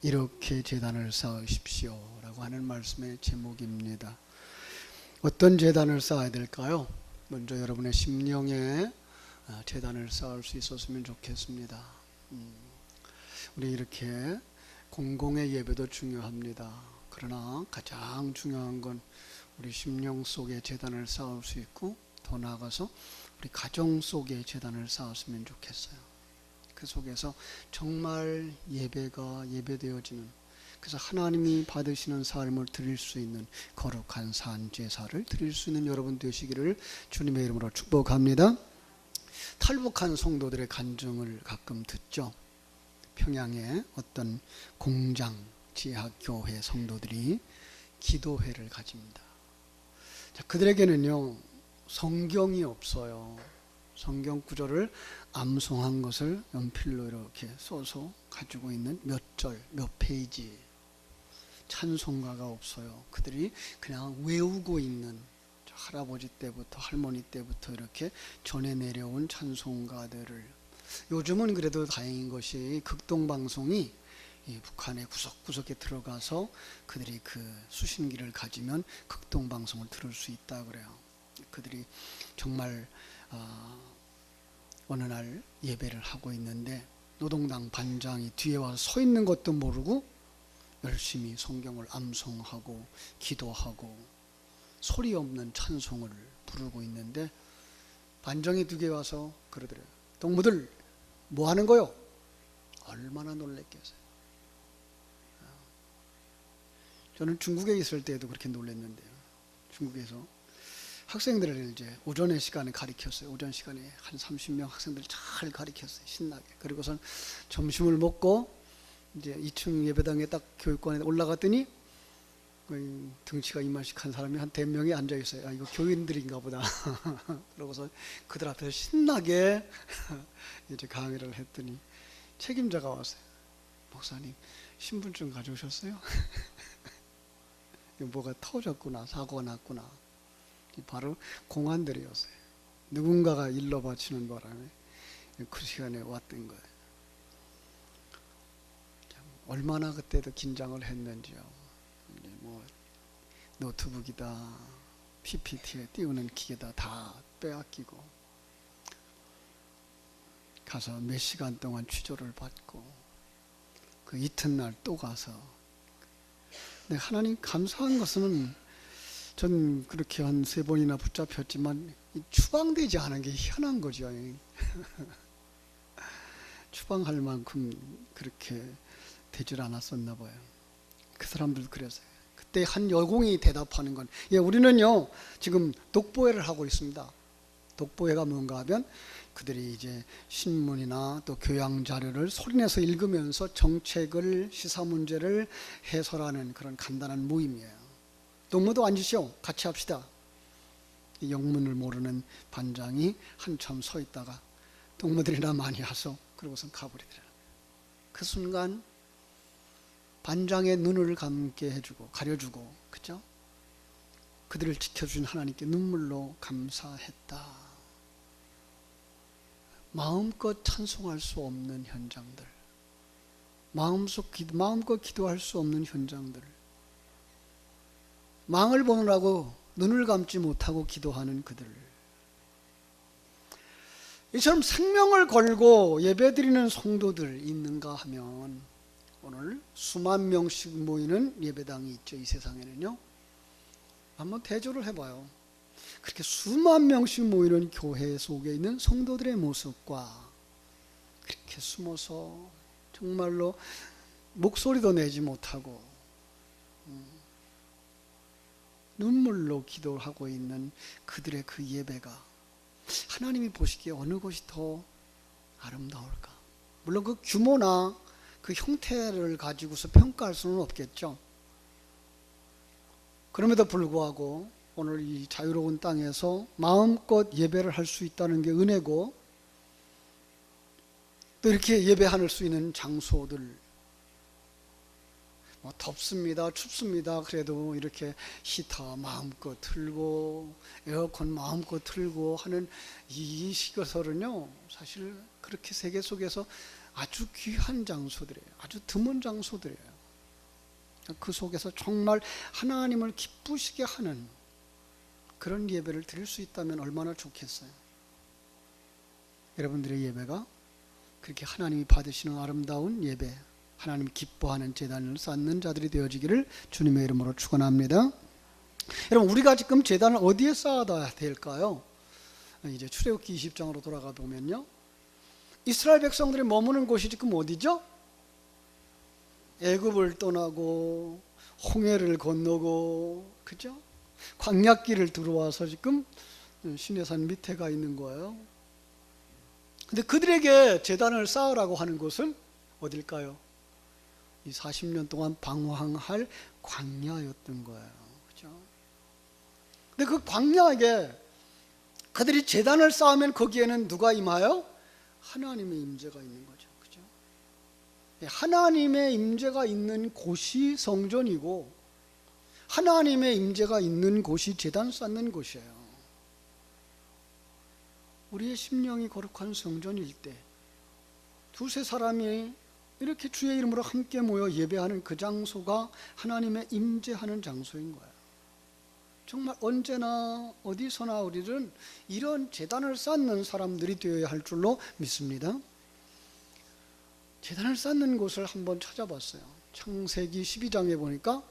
이렇게 제단을 쌓으십시오 라고 하는 말씀의 제목입니다. 어떤 제단을 쌓아야 될까요? 먼저 여러분의 심령에 제단을 쌓을 수 있었으면 좋겠습니다. 우리 이렇게 공공의 예배도 중요합니다. 그러나 가장 중요한 건 우리 심령 속에 제단을 쌓을 수 있고, 더 나아가서 우리 가정 속에 제단을 쌓았으면 좋겠어요. 그 속에서 정말 예배가 예배되어지는, 그래서 하나님이 받으시는 삶을 드릴 수 있는 거룩한 산 제사를 드릴 수 있는 여러분 되시기를 주님의 이름으로 축복합니다. 탈북한 성도들의 간증을 가끔 듣죠. 평양의 어떤 공장 지하교회 성도들이 기도회를 가집니다. 자, 그들에게는요, 성경이 없어요. 성경 구절을 암송한 것을 연필로 이렇게 써서 가지고 있는 몇 절, 몇 페이지 찬송가가 없어요. 그들이 그냥 외우고 있는, 할아버지 때부터 할머니 때부터 이렇게 전해 내려온 찬송가들을, 요즘은 그래도 다행인 것이 극동방송이 북한의 구석구석에 들어가서 그들이 그 수신기를 가지면 극동방송을 들을 수 있다 그래요. 그들이 정말 어느 날 예배를 하고 있는데 노동당 반장이 뒤에 와서 서 있는 것도 모르고 열심히 성경을 암송하고 기도하고 소리 없는 찬송을 부르고 있는데, 반장이 뒤에 와서 그러더래요. 동무들 뭐 하는 거요? 얼마나 놀랬겠어요. 저는 중국에 있을 때에도 그렇게 놀랐는데요. 중국에서 학생들을 이제 오전의 시간에 가르쳤어요. 오전 시간에 한 30명 학생들 잘 가르쳤어요. 신나게. 그리고선 점심을 먹고 이제 2층 예배당에 딱 교육관에 올라갔더니 등치가 이만씩한 사람이 한 100명이 앉아 있어요. 아, 이거 교인들인가 보다. 그러고서 그들 앞에서 신나게 이제 강의를 했더니 책임자가 왔어요. 목사님, 신분증 가져오셨어요? 뭐가 터졌구나, 사고가 났구나. 바로 공안들이었어요. 누군가가 일러 바치는 바람에 그 시간에 왔던 거예요. 얼마나 그때도 긴장을 했는지요. 뭐 노트북이다, PPT에 띄우는 기계다 다 빼앗기고 가서 몇 시간 동안 취조를 받고 그 이튿날 또 가서. 근데 하나님 감사한 것은 전 그렇게 한 3번이나 붙잡혔지만 추방되지 않은 게 희한한 거죠. 추방할 만큼 그렇게 되질 않았었나 봐요. 그 사람들도 그랬어요. 그때 한 여공이 대답하는 건, 우리는요 지금 독보회를 하고 있습니다. 독보회가 뭔가 하면 그들이 이제 신문이나 또 교양 자료를 소리내서 읽으면서 정책을, 시사 문제를 해설하는 그런 간단한 모임이에요. 동무도 앉으시오, 같이 합시다. 영문을 모르는 반장이 한참 서 있다가 동무들이나 많이 와서 그러고선 가버리더라고요. 그 순간 반장의 눈을 감게 해주고 가려주고, 그죠? 그들을 지켜준 하나님께 눈물로 감사했다. 마음껏 찬송할 수 없는 현장들, 마음껏 기도할 수 없는 현장들, 망을 보느라고 눈을 감지 못하고 기도하는 그들, 이처럼 생명을 걸고 예배드리는 성도들 있는가 하면 오늘 수만 명씩 모이는 예배당이 있죠. 이 세상에는요. 한번 대조를 해봐요. 그렇게 수만 명씩 모이는 교회 속에 있는 성도들의 모습과 그렇게 숨어서 정말로 목소리도 내지 못하고 눈물로 기도하고 있는 그들의 그 예배가 하나님이 보시기에 어느 것이 더 아름다울까? 물론 그 규모나 그 형태를 가지고서 평가할 수는 없겠죠. 그럼에도 불구하고 오늘 이 자유로운 땅에서 마음껏 예배를 할 수 있다는 게 은혜고, 또 이렇게 예배할 수 있는 장소들, 덥습니다, 춥습니다, 그래도 이렇게 히터 마음껏 틀고 에어컨 마음껏 틀고 하는 이 시설은요, 사실 그렇게 세계 속에서 아주 귀한 장소들이에요. 아주 드문 장소들이에요. 그 속에서 정말 하나님을 기쁘시게 하는 그런 예배를 드릴 수 있다면 얼마나 좋겠어요. 여러분들의 예배가 그렇게 하나님이 받으시는 아름다운 예배, 하나님 기뻐하는 제단을 쌓는 자들이 되어지기를 주님의 이름으로 축원합니다. 여러분, 우리가 지금 제단을 어디에 쌓아야 될까요? 이제 출애굽기 20장으로 돌아가 보면요, 이스라엘 백성들이 머무는 곳이 지금 어디죠? 애굽을 떠나고 홍해를 건너고, 그죠? 광야길을 들어와서 지금 시내산 밑에 가 있는 거예요. 근데 그들에게 제단을 쌓으라고 하는 곳은 어딜까요? 이 40년 동안 방황할 광야였던 거예요. 그죠? 근데 그 광야에 그들이 제단을 쌓으면 거기에는 누가 임하여? 하나님의 임재가 있는 거죠. 그죠? 하나님의 임재가 있는 곳이 성전이고, 하나님의 임재가 있는 곳이 제단 쌓는 곳이에요. 우리의 심령이 거룩한 성전일 때 두세 사람이 이렇게 주의 이름으로 함께 모여 예배하는 그 장소가 하나님의 임재하는 장소인 거예요. 정말 언제나 어디서나 우리는 이런 제단을 쌓는 사람들이 되어야 할 줄로 믿습니다. 제단을 쌓는 곳을 한번 찾아봤어요. 창세기 12장에 보니까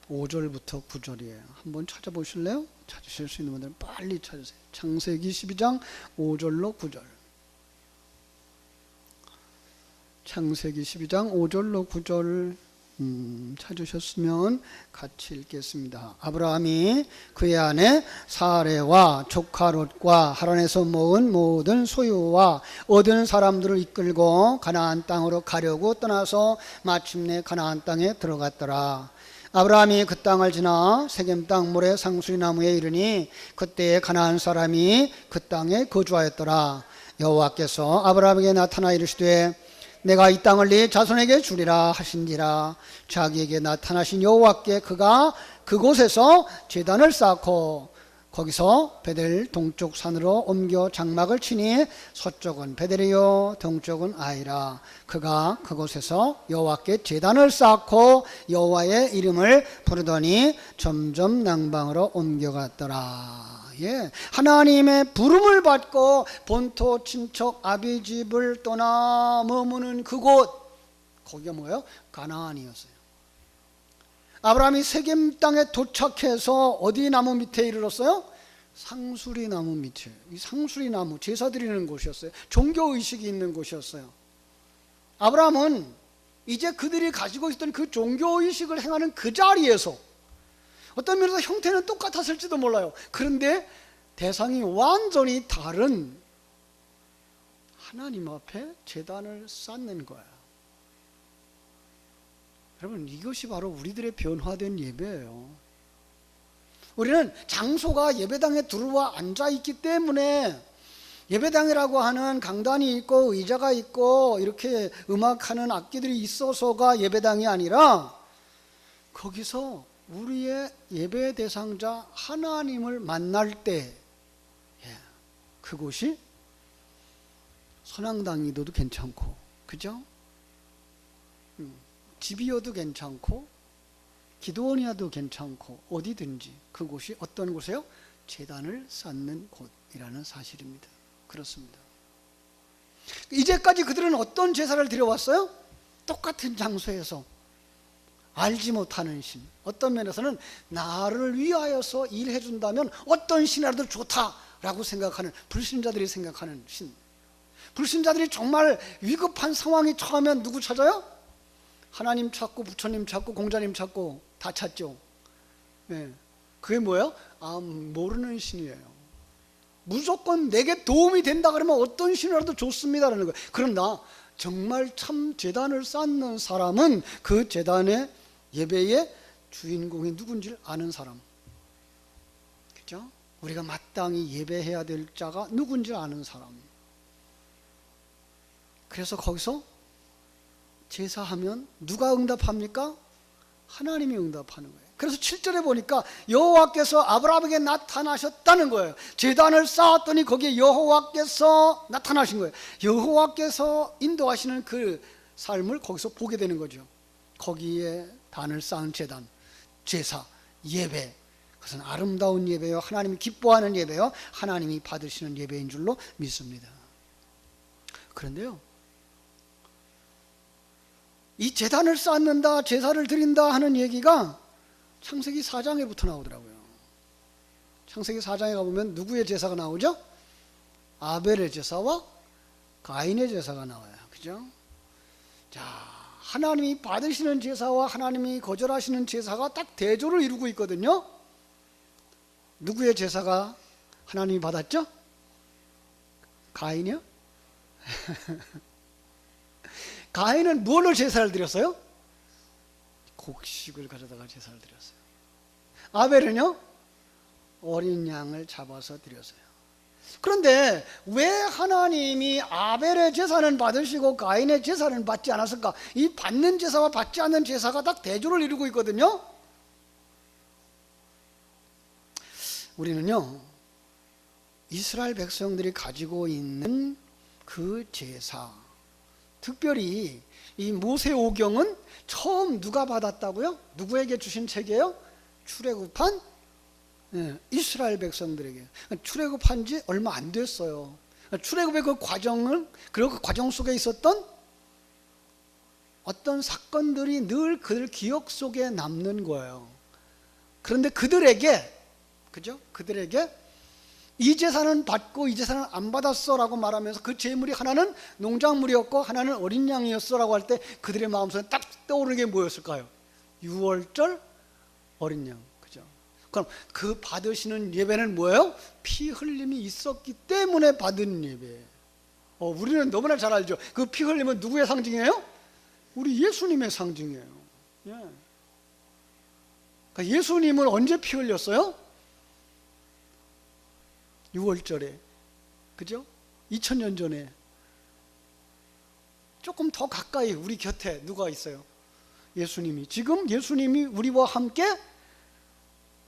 5절부터 9절이에요. 한번 찾아보실래요? 찾으실 수 있는 분들은 빨리 찾으세요. 창세기 12장 5절로 9절. 창세기 12장 5절로 9절 찾으셨으면 같이 읽겠습니다. 아브라함이 그의 아내 사레와 조카 롯과 하란에서 모은 모든 소유와 얻은 사람들을 이끌고 가나안 땅으로 가려고 떠나서 마침내 가나안 땅에 들어갔더라. 아브라함이 그 땅을 지나 세겜 땅 모래 상수리 나무에 이르니 그때에 가나안 사람이 그 땅에 거주하였더라. 여호와께서 아브라함에게 나타나 이르시되 내가 이 땅을 네 자손에게 주리라 하신지라. 자기에게 나타나신 여호와께 그가 그곳에서 제단을 쌓고 거기서 베델 동쪽 산으로 옮겨 장막을 치니 서쪽은 베델이요 동쪽은 아이라. 그가 그곳에서 여호와께 제단을 쌓고 여호와의 이름을 부르더니 점점 남방으로 옮겨갔더라. 예, 하나님의 부름을 받고 본토 친척 아비 집을 떠나 머무는 그곳, 거기가 뭐예요? 가나안이었어요. 아브라함이 세겜 땅에 도착해서 어디 나무 밑에 이르렀어요? 상수리 나무 밑에. 이 상수리 나무, 제사 드리는 곳이었어요. 종교 의식이 있는 곳이었어요. 아브라함은 이제 그들이 가지고 있던 그 종교 의식을 행하는 그 자리에서, 어떤 면에서 형태는 똑같았을지도 몰라요. 그런데 대상이 완전히 다른 하나님 앞에 제단을 쌓는 거예요. 여러분, 이것이 바로 우리들의 변화된 예배예요. 우리는 장소가 예배당에 들어와 앉아있기 때문에 예배당이라고 하는 강단이 있고 의자가 있고 이렇게 음악하는 악기들이 있어서가 예배당이 아니라, 거기서 우리의 예배 대상자 하나님을 만날 때, 그곳이 선앙당이어도 괜찮고, 그죠? 집이어도 괜찮고 기도원이어도 괜찮고 어디든지 그곳이 어떤 곳이에요? 제단을 쌓는 곳이라는 사실입니다. 그렇습니다. 이제까지 그들은 어떤 제사를 드려왔어요? 똑같은 장소에서 알지 못하는 신, 어떤 면에서는 나를 위하여서 일해 준다면 어떤 신이라도 좋다라고 생각하는, 불신자들이 생각하는 신. 불신자들이 정말 위급한 상황이 처하면 누구 찾아요? 하나님 찾고 부처님 찾고 공자님 찾고 다 찾죠. 네. 그게 뭐예요? 모르는 신이에요. 무조건 내게 도움이 된다 그러면 어떤 신이라도 좋습니다라는 거예요. 그러나 정말 참 제단을 쌓는 사람은 그 제단의 예배의 주인공이 누군지를 아는 사람. 그죠? 우리가 마땅히 예배해야 될 자가 누군지 아는 사람. 그래서 거기서 제사하면 누가 응답합니까? 하나님이 응답하는 거예요. 그래서 7절에 보니까 여호와께서 아브라함에게 나타나셨다는 거예요. 제단을 쌓았더니 거기에 여호와께서 나타나신 거예요. 여호와께서 인도하시는 그 삶을 거기서 보게 되는 거죠. 거기에 단을 쌓은 제단, 제사, 예배, 그것은 아름다운 예배요, 하나님이 기뻐하는 예배요, 하나님이 받으시는 예배인 줄로 믿습니다. 그런데요, 이 제단을 쌓는다, 제사를 드린다 하는 얘기가 창세기 4장에부터 나오더라고요. 창세기 4장에 가보면 누구의 제사가 나오죠? 아벨의 제사와 가인의 제사가 나와요. 그죠? 자, 하나님이 받으시는 제사와 하나님이 거절하시는 제사가 딱 대조를 이루고 있거든요. 누구의 제사가 하나님이 받았죠? 가인이요? 가인은 무엇로 제사를 드렸어요? 곡식을 가져다가 제사를 드렸어요. 아벨은요? 어린 양을 잡아서 드렸어요. 그런데 왜 하나님이 아벨의 제사는 받으시고 가인의 제사는 받지 않았을까? 이 받는 제사와 받지 않는 제사가 딱 대조를 이루고 있거든요. 우리는요, 이스라엘 백성들이 가지고 있는 그 제사, 특별히 이 모세오경은 처음 누가 받았다고요? 누구에게 주신 책이에요? 출애굽한 이스라엘 백성들에게. 출애굽한 지 얼마 안 됐어요. 출애굽의 그 과정을, 그리고 그 과정 속에 있었던 어떤 사건들이 늘 그들 기억 속에 남는 거예요. 그런데 그들에게, 그죠? 그들에게 이 제사는 받고 이 제사는 안 받았어 라고 말하면서 그 제물이 하나는 농작물이었고 하나는 어린 양이었어 라고 할 때 그들의 마음속에 딱 떠오르는 게 뭐였을까요? 유월절 어린 양. 그죠? 그럼 그 받으시는 예배는 뭐예요? 피 흘림이 있었기 때문에 받은 예배. 우리는 너무나 잘 알죠. 그 피 흘림은 누구의 상징이에요? 우리 예수님의 상징이에요. 예. 그러니까 예수님은 언제 피 흘렸어요? 6월절에, 그죠? 2000년 전에. 조금 더 가까이 우리 곁에 누가 있어요? 예수님이. 지금 예수님이 우리와 함께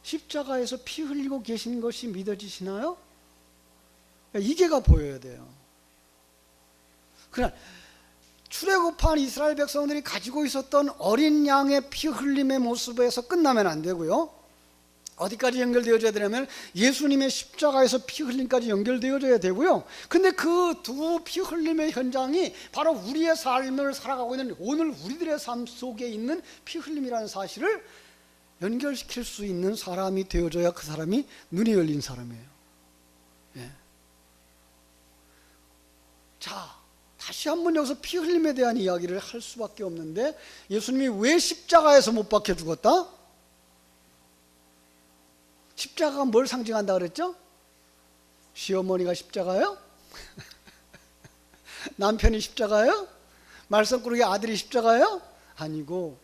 십자가에서 피 흘리고 계신 것이 믿어지시나요? 이게가 보여야 돼요. 그냥 출애굽한 이스라엘 백성들이 가지고 있었던 어린 양의 피 흘림의 모습에서 끝나면 안 되고요. 어디까지 연결되어져야 되냐면 예수님의 십자가에서 피 흘림까지 연결되어져야 되고요. 근데 그 두 피 흘림의 현장이 바로 우리의 삶을 살아가고 있는 오늘 우리들의 삶 속에 있는 피 흘림이라는 사실을 연결시킬 수 있는 사람이 되어져야 그 사람이 눈이 열린 사람이에요. 예. 자, 다시 한번 여기서 피 흘림에 대한 이야기를 할 수밖에 없는데, 예수님이 왜 십자가에서 못 박혀 죽었다? 십자가가 뭘 상징한다 그랬죠? 시어머니가 십자가요? 남편이 십자가요? 말썽꾸러기 아들이 십자가요? 아니고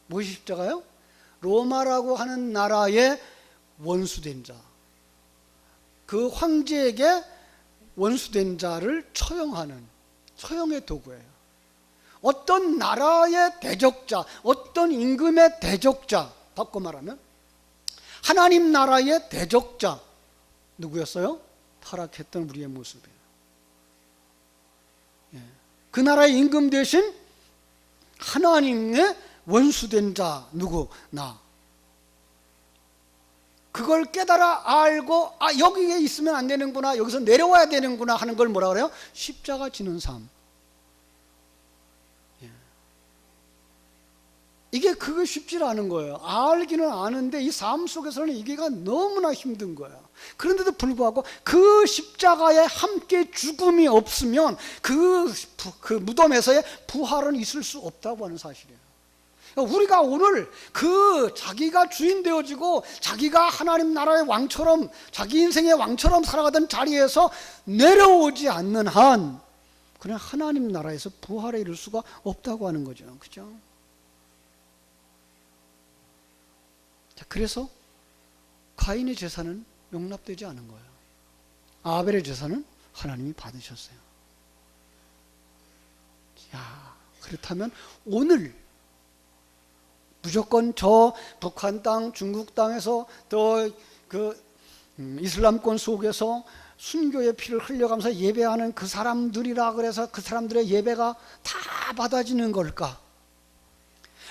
무엇이 십자가요? 로마라고 하는 나라의 원수된 자, 그 황제에게 원수된 자를 처형하는 처형의 도구예요. 어떤 나라의 대적자, 어떤 임금의 대적자, 바꿔 말하면 하나님 나라의 대적자 누구였어요? 타락했던 우리의 모습이에요. 예. 그 나라의 임금 대신 하나님의 원수된 자 누구? 나. 그걸 깨달아 알고 여기에 있으면 안 되는구나, 여기서 내려와야 되는구나 하는 걸 뭐라 그래요? 십자가 지는 삶. 이게 그거 쉽지 않은 거예요. 알기는 아는데 이 삶 속에서는 이게가 너무나 힘든 거예요. 그런데도 불구하고 그 십자가에 함께 죽음이 없으면 그 무덤에서의 부활은 있을 수 없다고 하는 사실이에요. 우리가 오늘 그 자기가 주인 되어지고 자기가 하나님 나라의 왕처럼 자기 인생의 왕처럼 살아가던 자리에서 내려오지 않는 한 그냥 하나님 나라에서 부활에 이를 수가 없다고 하는 거죠. 그죠? 그래서 가인의 제사는 용납되지 않은 거예요. 아벨의 제사는 하나님이 받으셨어요. 야, 그렇다면 오늘 무조건 저 북한 땅, 중국 땅에서 또 그 이슬람권 속에서 순교의 피를 흘려가면서 예배하는 그 사람들이라 그래서 그 사람들의 예배가 다 받아지는 걸까?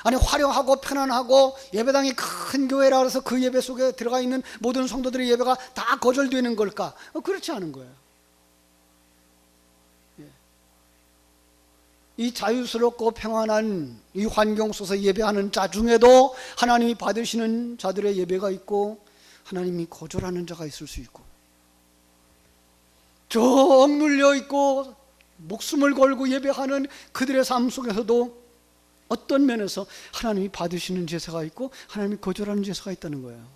아니 화려하고 편안하고 예배당이 큰 교회라 해서 그 예배 속에 들어가 있는 모든 성도들의 예배가 다 거절되는 걸까? 그렇지 않은 거예요. 이 자유스럽고 평안한 이 환경 속에서 예배하는 자 중에도 하나님이 받으시는 자들의 예배가 있고 하나님이 거절하는 자가 있을 수 있고, 저 억눌려 있고 목숨을 걸고 예배하는 그들의 삶 속에서도 어떤 면에서 하나님이 받으시는 제사가 있고 하나님이 거절하는 제사가 있다는 거예요.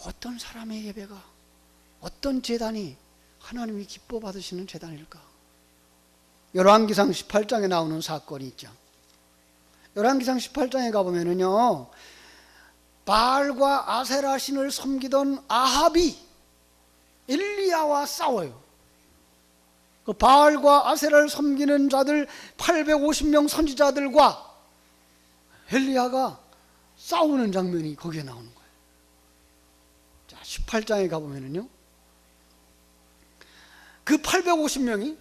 어떤 사람의 예배가, 어떤 제단이 하나님이 기뻐 받으시는 제단일까? 열왕기상 18장에 나오는 사건이 있죠. 열왕기상 18장에 가보면은요, 바알과 아세라 신을 섬기던 아합이 엘리야와 싸워요. 그 바알과 아세라를 섬기는 자들 850명 선지자들과 엘리야가 싸우는 장면이 거기에 나오는 거예요. 자, 18장에 가보면은요, 그 850명이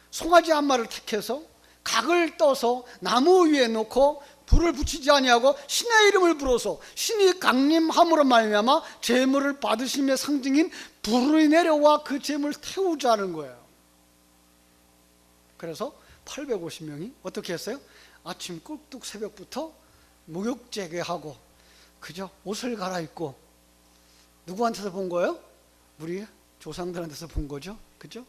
송아지 한 마리를 택해서 각을 떠서 나무 위에 놓고 불을 붙이지 아니하고 신의 이름을 불어서 신이 강림함으로 말미암아 제물을 받으심의 상징인 불이 내려와 그 제물을 태우자는 거예요. 그래서 850명이 어떻게 했어요? 아침 꿀뚝 새벽부터 목욕제게하고 그죠? 옷을 갈아입고, 누구한테서 본 거예요? 우리 조상들한테서 본 거죠. 그죠?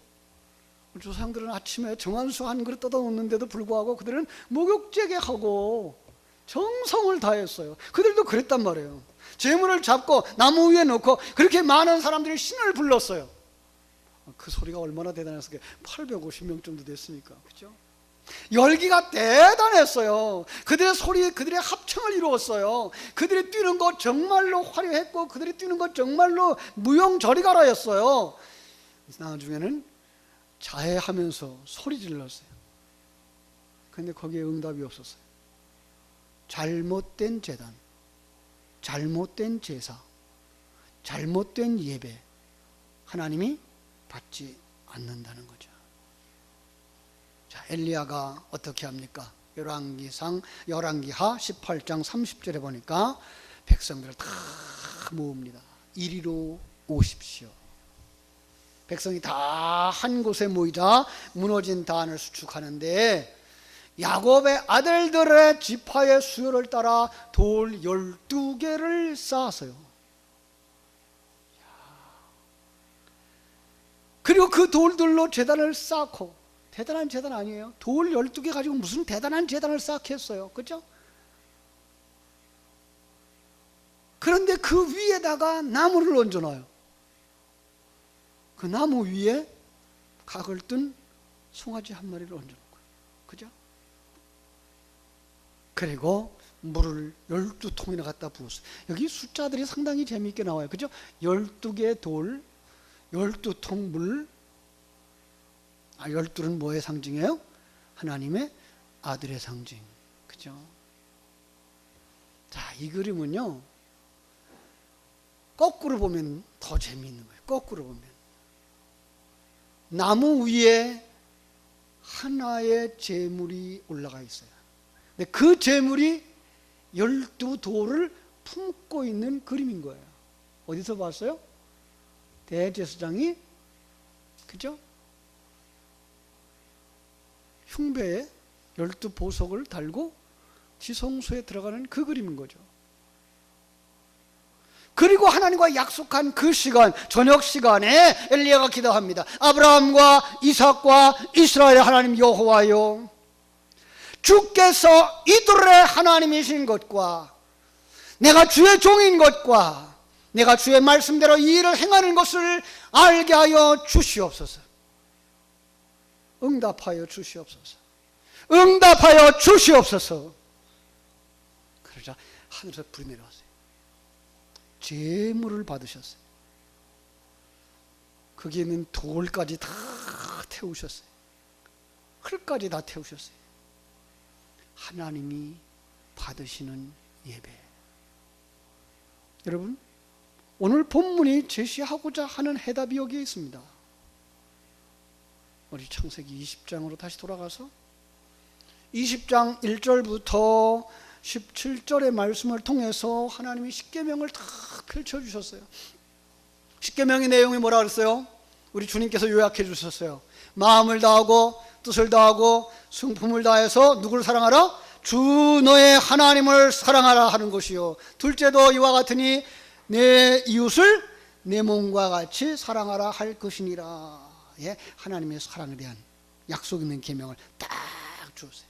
조상들은 아침에 정한수 한 그릇 떠다 놓는데도 불구하고 그들은 목욕제게하고 정성을 다했어요. 그들도 그랬단 말이에요. 제물을 잡고 나무 위에 놓고 그렇게 많은 사람들이 신을 불렀어요. 그 소리가 얼마나 대단했을까요? 850명 정도 됐으니까. 그죠? 열기가 대단했어요. 그들의 소리, 그들의 합창을 이루었어요. 그들이 뛰는 것 정말로 화려했고 그들이 뛰는 것 정말로 무용저리가라였어요. 나중에는 자해하면서 소리 질렀어요. 그런데 거기에 응답이 없었어요. 잘못된 제단, 잘못된 제사, 잘못된 예배, 하나님이 받지 않는다는 거죠. 자, 엘리야가 어떻게 합니까? 열왕기하 18장 30절에 보니까 백성들을 다 모읍니다. 이리로 오십시오. 백성이 다 한 곳에 모이자 무너진 단을 수축하는데, 야곱의 아들들의 지파의 수요를 따라 돌 12개를 쌓았어요. 그리고 그 돌들로 제단을 쌓고, 대단한 제단 아니에요? 돌 12개 가지고 무슨 대단한 제단을 쌓겠어요. 그렇죠? 그런데 그 위에다가 나무를 얹어놔요. 그 나무 위에 각을 뜬 송아지 한 마리를 얹어놓은 거예요. 그죠? 그리고 물을 12통이나 갖다 부었어요. 여기 숫자들이 상당히 재미있게 나와요. 그죠? 12개 돌, 12통 물. 12는 뭐의 상징이에요? 하나님의 아들의 상징. 그죠? 자, 이 그림은요, 거꾸로 보면 더 재미있는 거예요. 거꾸로 보면. 나무 위에 하나의 제물이 올라가 있어요. 근데 그 제물이 12돌을 품고 있는 그림인 거예요. 어디서 봤어요? 대제사장이, 그죠? 흉배에 12보석을 달고 지성소에 들어가는 그 그림인 거죠. 그리고 하나님과 약속한 그 시간, 저녁 시간에 엘리야가 기도합니다. 아브라함과 이삭과 이스라엘의 하나님 여호와여, 주께서 이들의 하나님이신 것과 내가 주의 종인 것과 내가 주의 말씀대로 이 일을 행하는 것을 알게 하여 주시옵소서. 응답하여 주시옵소서. 응답하여 주시옵소서. 그러자 하늘에서 불이 내려왔어요. 제물을 받으셨어요. 거기에 있는 돌까지 다 태우셨어요. 흘까지 다 태우셨어요. 하나님이 받으시는 예배. 여러분, 오늘 본문이 제시하고자 하는 해답이 여기에 있습니다. 우리 창세기 20장으로 다시 돌아가서 20장 1절부터 17절의 말씀을 통해서 하나님이 십계명을 다 펼쳐주셨어요. 십계명의 내용이 뭐라 그랬어요? 우리 주님께서 요약해 주셨어요. 마음을 다하고 뜻을 다하고 성품을 다해서 누구를 사랑하라? 주 너의 하나님을 사랑하라 하는 것이요, 둘째도 이와 같으니 내 이웃을 내 몸과 같이 사랑하라 할 것이니라. 예, 하나님의 사랑에 대한 약속 있는 계명을 딱 주었어요.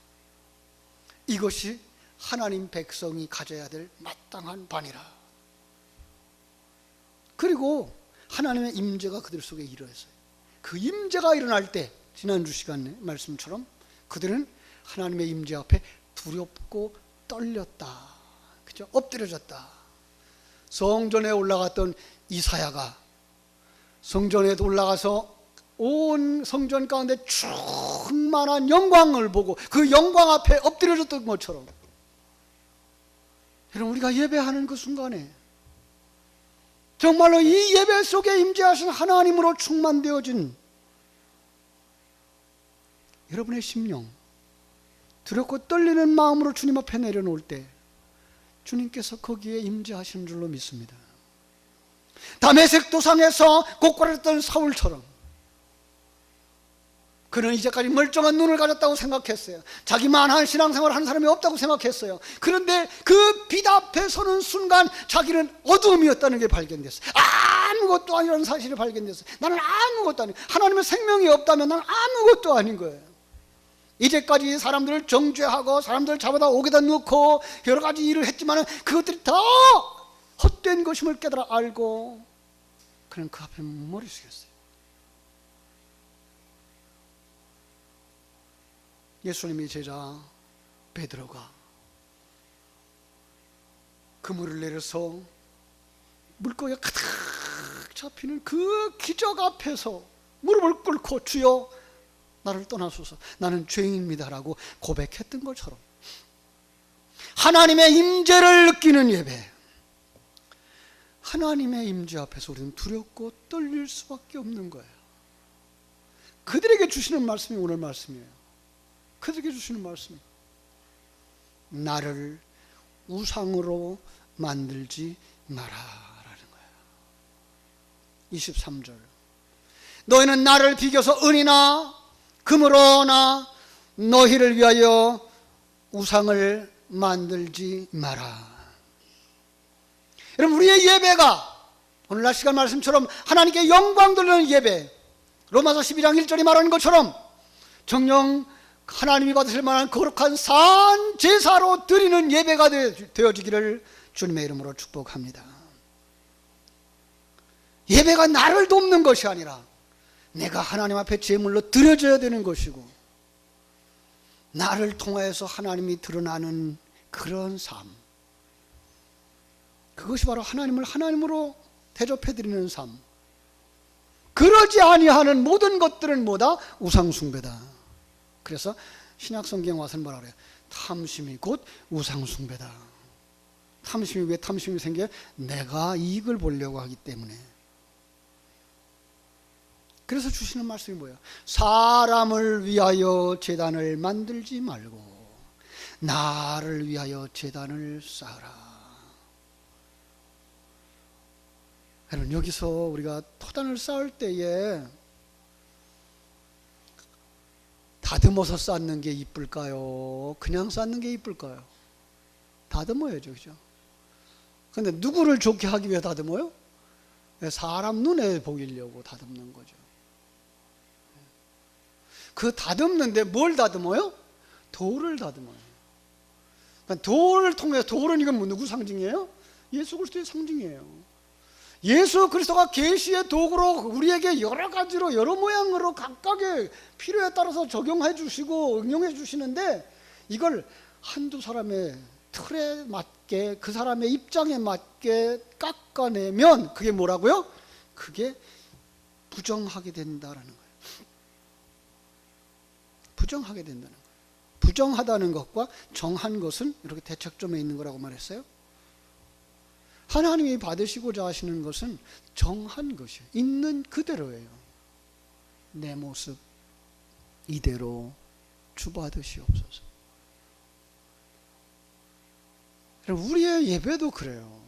이것이 하나님 백성이 가져야 될 마땅한 반이라. 그리고 하나님의 임재가 그들 속에 일어났어요. 그 임재가 일어날 때 지난주 시간에 말씀처럼 그들은 하나님의 임재 앞에 두렵고 떨렸다. 그죠? 엎드려졌다. 성전에 올라갔던 이사야가 성전에 올라가서 온 성전 가운데 충만한 영광을 보고 그 영광 앞에 엎드려졌던 것처럼, 여러분, 우리가 예배하는 그 순간에 정말로 이 예배 속에 임재하신 하나님으로 충만되어진 여러분의 심령, 두렵고 떨리는 마음으로 주님 앞에 내려놓을 때 주님께서 거기에 임재하시는 줄로 믿습니다. 다메섹 도상에서 고꾸라졌던 사울처럼 그는 이제까지 멀쩡한 눈을 가졌다고 생각했어요. 자기만한 신앙생활을 하는 사람이 없다고 생각했어요. 그런데 그 빛 앞에 서는 순간 자기는 어두움이었다는 게 발견됐어요. 아무것도 아니라는 사실이 발견됐어요. 나는 아무것도 아니에요. 하나님의 생명이 없다면 나는 아무것도 아닌 거예요. 이제까지 사람들을 정죄하고 사람들을 잡아다 옥에다 넣고 여러 가지 일을 했지만 그것들이 다 헛된 것임을 깨달아 알고 그는 그 앞에 머리 숙였어요. 예수님의 제자 베드로가 그물을 내려서 물고기가 가득 잡히는 그 기적 앞에서 무릎을 꿇고 주여 나를 떠나소서, 나는 죄인입니다라고 고백했던 것처럼 하나님의 임재를 느끼는 예배, 하나님의 임재 앞에서 우리는 두렵고 떨릴 수밖에 없는 거예요. 그들에게 주시는 말씀이 오늘 말씀이에요. 그들에게 주시는 말씀이 나를 우상으로 만들지 마라라는 거예요. 23절 너희는 나를 비교서 은이나 금으로나 너희를 위하여 우상을 만들지 마라. 여러분, 우리의 예배가 오늘날 시간 말씀처럼 하나님께 영광 돌리는 예배, 로마서 12장 1절이 말하는 것처럼 정녕 하나님이 받으실 만한 거룩한 산 제사로 드리는 예배가 되어지기를 주님의 이름으로 축복합니다. 예배가 나를 돕는 것이 아니라 내가 하나님 앞에 제물로 드려져야 되는 것이고, 나를 통하여서 하나님이 드러나는 그런 삶, 그것이 바로 하나님을 하나님으로 대접해드리는 삶. 그러지 아니하는 모든 것들은 뭐다? 우상숭배다. 그래서 신약성경 와서는 뭐라 그래요? 탐심이 곧 우상숭배다. 탐심이 왜 탐심이 생겨요? 내가 이익을 보려고 하기 때문에. 그래서 주시는 말씀이 뭐예요? 사람을 위하여 제단을 만들지 말고 나를 위하여 제단을 쌓으라. 여러분, 여기서 우리가 토단을 쌓을 때에 다듬어서 쌓는 게 이쁠까요? 그냥 쌓는 게 이쁠까요? 다듬어야죠, 그죠? 근데 누구를 좋게 하기 위해 다듬어요? 사람 눈에 보이려고 다듬는 거죠. 그 다듬는데 뭘 다듬어요? 돌을 다듬어요. 그러니까 돌을 통해서, 돌은 이건 누구 상징이에요? 예수 그리스도의 상징이에요. 예수 그리스도가 계시의 도구로 우리에게 여러 가지로 여러 모양으로 각각의 필요에 따라서 적용해 주시고 응용해 주시는데, 이걸 한두 사람의 틀에 맞게 그 사람의 입장에 맞게 깎아내면 그게 뭐라고요? 그게 부정하게 된다라는 거예요. 부정하게 된다는 거예요. 부정하다는 것과 정한 것은 이렇게 대척점에 있는 거라고 말했어요. 하나님이 받으시고자 하시는 것은 정한 것이에요. 있는 그대로예요. 내 모습, 이대로 주받으시옵소서. 우리의 예배도 그래요.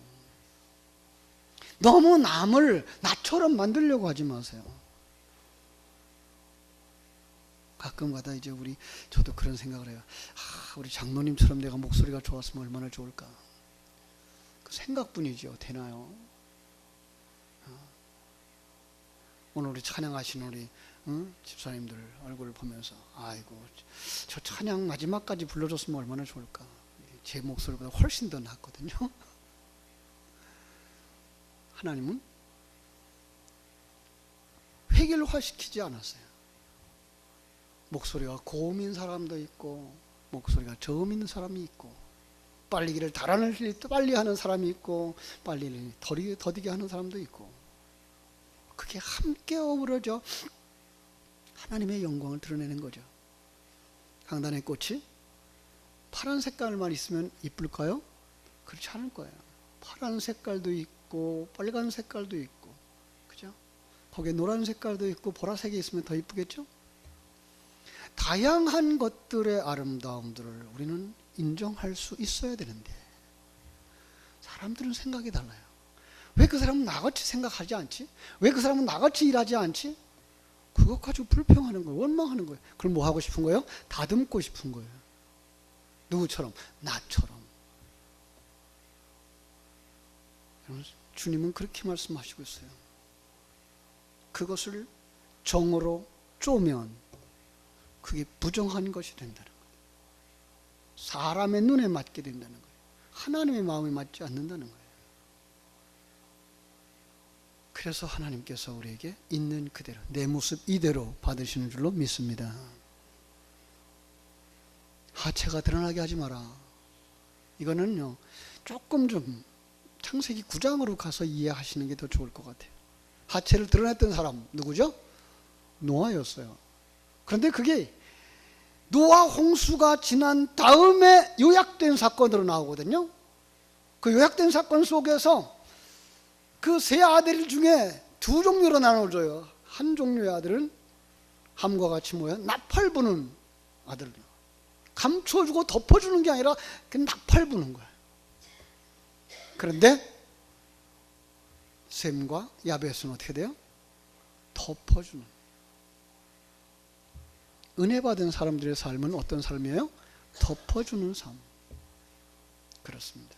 너무 남을 나처럼 만들려고 하지 마세요. 가끔가다 이제 저도 그런 생각을 해요. 우리 장로님처럼 내가 목소리가 좋았으면 얼마나 좋을까. 그 생각뿐이죠. 되나요? 오늘 우리 찬양하신 우리 집사님들 얼굴을 보면서 아이고 저 찬양 마지막까지 불러줬으면 얼마나 좋을까. 제 목소리보다 훨씬 더 낫거든요. 하나님은 획일화시키지 않았어요. 목소리가 고음인 사람도 있고 목소리가 저음인 사람이 있고 빨리기를 달아낼 때 빨리 하는 사람이 있고 빨리를 더디게 하는 사람도 있고 그게 함께 어우러져 하나님의 영광을 드러내는 거죠. 강단의 꽃이 파란 색깔만 있으면 이쁠까요? 그렇지 않을 거예요. 파란 색깔도 있고 빨간 색깔도 있고 그죠? 거기에 노란 색깔도 있고 보라색이 있으면 더 이쁘겠죠? 다양한 것들의 아름다움들을 우리는 인정할 수 있어야 되는데 사람들은 생각이 달라요. 왜 그 사람은 나같이 생각하지 않지? 왜 그 사람은 나같이 일하지 않지? 그것 가지고 불평하는 거예요. 원망하는 거예요. 그럼 뭐 하고 싶은 거예요? 다듬고 싶은 거예요. 누구처럼? 나처럼. 주님은 그렇게 말씀하시고 있어요. 그것을 정으로 쪼면 그게 부정한 것이 된다는 거예요. 사람의 눈에 맞게 된다는 거예요. 하나님의 마음에 맞지 않는다는 거예요. 그래서 하나님께서 우리에게 있는 그대로 내 모습 이대로 받으시는 줄로 믿습니다. 하체가 드러나게 하지 마라. 이거는요 조금 좀 창세기 9장으로 가서 이해하시는 게 더 좋을 것 같아요. 하체를 드러냈던 사람 누구죠? 노아였어요. 그런데 그게 노아 홍수가 지난 다음에 요약된 사건으로 나오거든요. 그 요약된 사건 속에서 그 세 아들 중에 두 종류로 나눠져요. 한 종류의 아들은 함과 같이 모여 나팔 부는 아들. 감춰주고 덮어주는 게 아니라 그 나팔 부는 거예요. 그런데 셈과 야벳은 어떻게 돼요? 덮어주는. 은혜 받은 사람들의 삶은 어떤 삶이에요? 덮어주는 삶. 그렇습니다.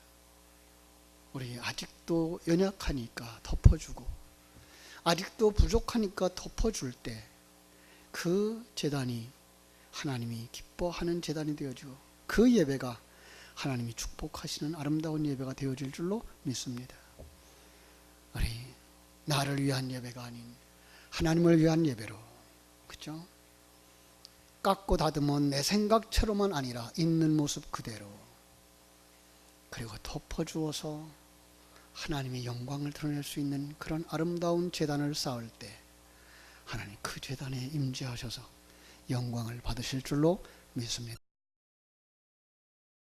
우리 아직도 연약하니까 덮어주고 아직도 부족하니까 덮어줄 때 그 제단이 하나님이 기뻐하는 제단이 되어지고 그 예배가 하나님이 축복하시는 아름다운 예배가 되어질 줄로 믿습니다. 우리 나를 위한 예배가 아닌 하나님을 위한 예배로, 그렇죠? 깎고 다듬은 내 생각처럼만 아니라 있는 모습 그대로, 그리고 덮어주어서 하나님의 영광을 드러낼 수 있는 그런 아름다운 제단을 쌓을 때 하나님 그 제단에 임재하셔서 영광을 받으실 줄로 믿습니다.